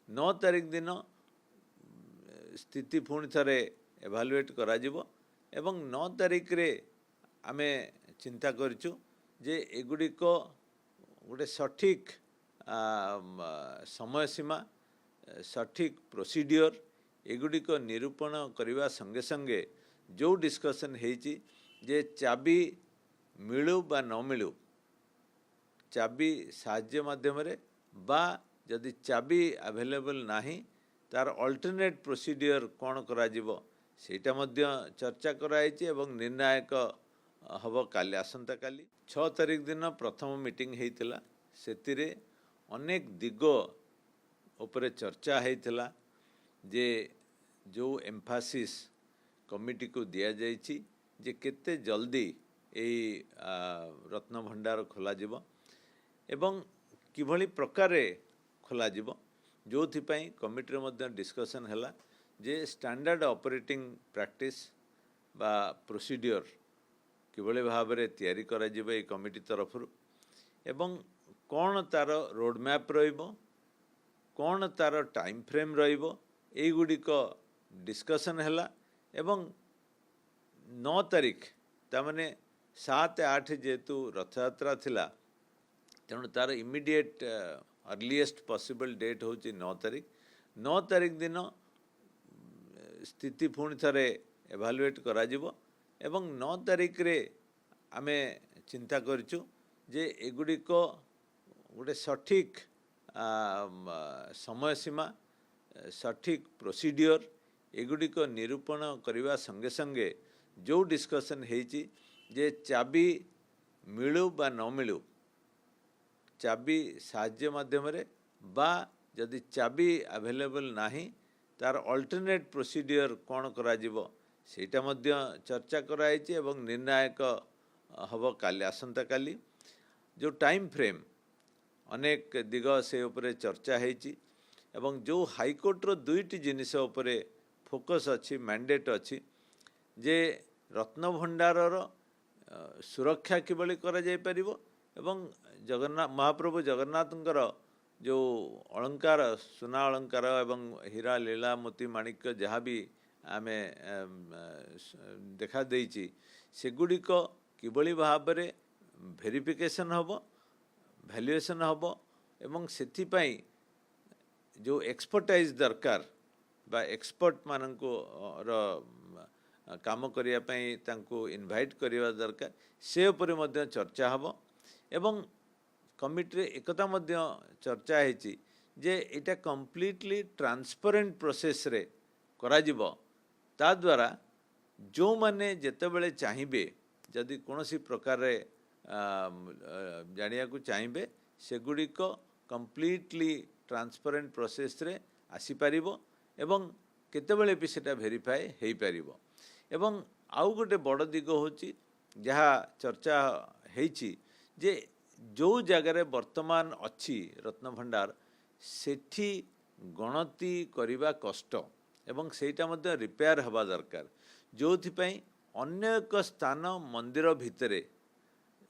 9 तारिख दिन स्थिति पुणी थे एभालुएट करा जिवो एवं 9 तारिख रे आमे चिंता करिछु जे एगुड़िक गोटे सठिक समय सीमा सठिक प्रोसीडियर एगुड़िक निरूपण करने संगे संगे जो डिस्कशन होती जे चाबी मिलू बा न मिलू चाबी साहाय्य माध्यम बा जदि चाबी अवेलेबल नहीं तार अल्टरनेट प्रोसीडियर कौन करा जिवो सेटा मध्य चर्चा कराई एवं निर्णायक हम काली आसंता काली 6 तारिख दिन प्रथम मीटिंग होता से अनेक दिग उपरे चर्चा होता जे जो एम्फासिस कमिटी को दिया जाइछि जे केते जल्दी यही रत्न भंडार खोल एवं किभली प्रकार खोल जो कमिटी मध्य डिस्कशन है जे स्टैंडर्ड ऑपरेटिंग प्रैक्टिस बा प्रोसीडियर किभली भाव में तैयारी करा जिवो ए कमिटी तरफ एवं कौन तार रोड मैप रहिबो कौन तार टाइम फ्रेम रहिबो एई गुडिक डिस्कशन है एवं 9 तारिख तामाने 7-8 जेतु रथयात्रा थिला तेणु तार इमिडिएट अर्लीएस्ट पॉसिबल डेट होची 9 तारिख दिन स्थिति पुणी थे एभालुएट करा जिवो एवं 9 तारिख रे आमे चिंता करिछु जे एगुड़िक गोटे सठिक समय सीमा सठिक प्रोसीडियर एगुड़िक निरूपण करने संगे संगे जो डिस्कशन होती जे चाबी मिलू बा न मिलू चाबी साहाय्य माध्यम बा जदि चाबी अवेलेबल नहीं तार अल्टरनेट प्रोसीडियर कौन करा जिवो सेटा मध्य चर्चा कराई एवं निर्णायक हम काली आसंता काली जो टाइम फ्रेम अनेक दिग से उपरे चर्चा होती एवं जो हाईकोर्टर दुईटी जिनिस उपरे फोकस अच्छी मैंडेट अच्छी जे रत्न भंडारर सुरक्षा किभली करा जाय परिबो एवं जगन्नाथ महाप्रभु जगन्नाथंकर जो अलंकार सुना अलंकार एवं हीरा लीला मोती माणिक्य जहाँ भी आमे देखा देइछि सेगुड़िक किभली भाव में वेरिफिकेशन हबो वैल्यूएशन हबो एवं सेथिपाई जो एक्सपर्टाइज दरकार बा एक्सपर्ट माननको काम करिया पई तांको इनवाइट करिवा दरकार से उपरे मध्य चर्चा हबो एवं कमिटी एकता मध्य चर्चा होती जे एटा कंप्लीटली ट्रांसपेरेंट प्रोसेस रे करा जिवो ता द्वारा जो माने जेतेबेले चाहिबे जदि कोनोसी प्रकार रे जानिया को चाहिबे सेगुड़िक कंप्लीटली ट्रांसपेरेंट प्रोसेस रे आसी पारिबो एवं केतेबेले भी सेटा वेरीफाई हेई पारिबो एवं आउ गोटे बड़ दिग होची जहाँ चर्चा हेची जे जो जगार वर्तमान अच्छी रत्न भंडार सेठी गणति करिबा कष्ट एवं सेटा मध्य रिपेयर हवा दरकार जो अन्य एक स्थान मंदिर भितरे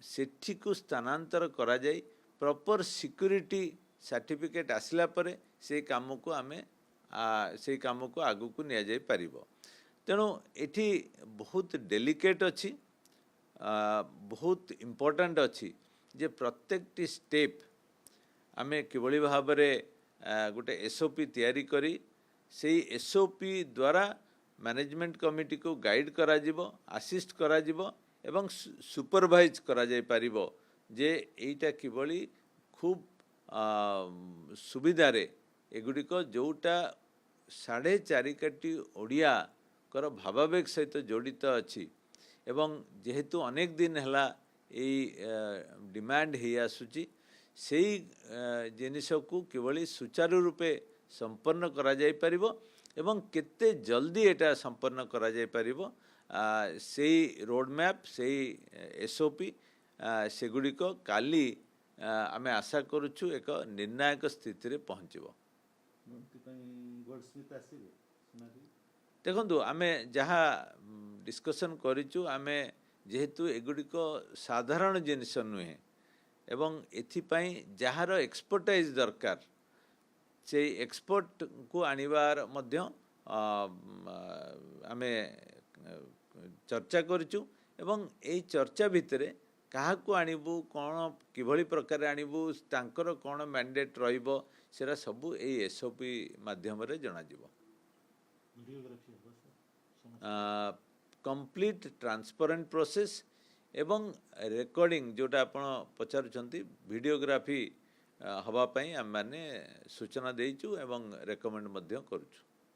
सेठी को स्थानांतर करा जाय प्रॉपर सिक्योरिटी सर्टिफिकेट आसला परे से काम को आमे से काम को आगु को निया जाय परिबो तेणु एठी बहुत डेलिकेट अच्छी बहुत इम्पोर्टेंट अच्छी जे प्रत्येक स्टेप आमे किभली भाव में गोटे एसओपी तैयारी करी से एसओपी द्वारा मैनेजमेंट कमिटी को गाइड करा जिवो असिस्ट करा जिवो एवं सुपरवाइज करा जाय परिबो जे एटा किभली खूब सुविधा रे एगुड़िक जोटा 4.5 कोटी ओडिया कर भावावेग सहित जड़ित अच्छी एवं जेहेतु अनेक दिन है डिमांड ही आसुची से जिनिस को किभली सुचारू रूपे संपन्न करा जाय परिबो एवं केते जल्दी एटा संपन्न करा जाय परिबो से रोड मैप से एसओपी सेगुड़िक काली आमे आशा करुछु एक निर्णायक स्थिति रे पहुँचबो। देखो आमे जहाँ डिस्कशन करिछु आमे जेहेतु एगुड़िक साधारण जिनिस नुहे एवं एथिपाई जार एक्सपर्टाइज दरकार से एक्सपर्ट को आनिबार मध्य आमे चर्चा करूँ एवं यही चर्चा भितर काहाकू आनिबू कौन किभली प्रकार आनिबू तांकर कौन मैंडेट रहिबो सेरा सबू एई एसओपी माध्यम रे जणा जिवो। कंप्लीट ट्रांसपेरेंट प्रोसेस एवं रेकॉर्डिंग जोटा आपण पचारुचंती वीडियोग्राफी हवा पई आम माने सूचना देइचु एवं रेकमेंड मध्य करूछु।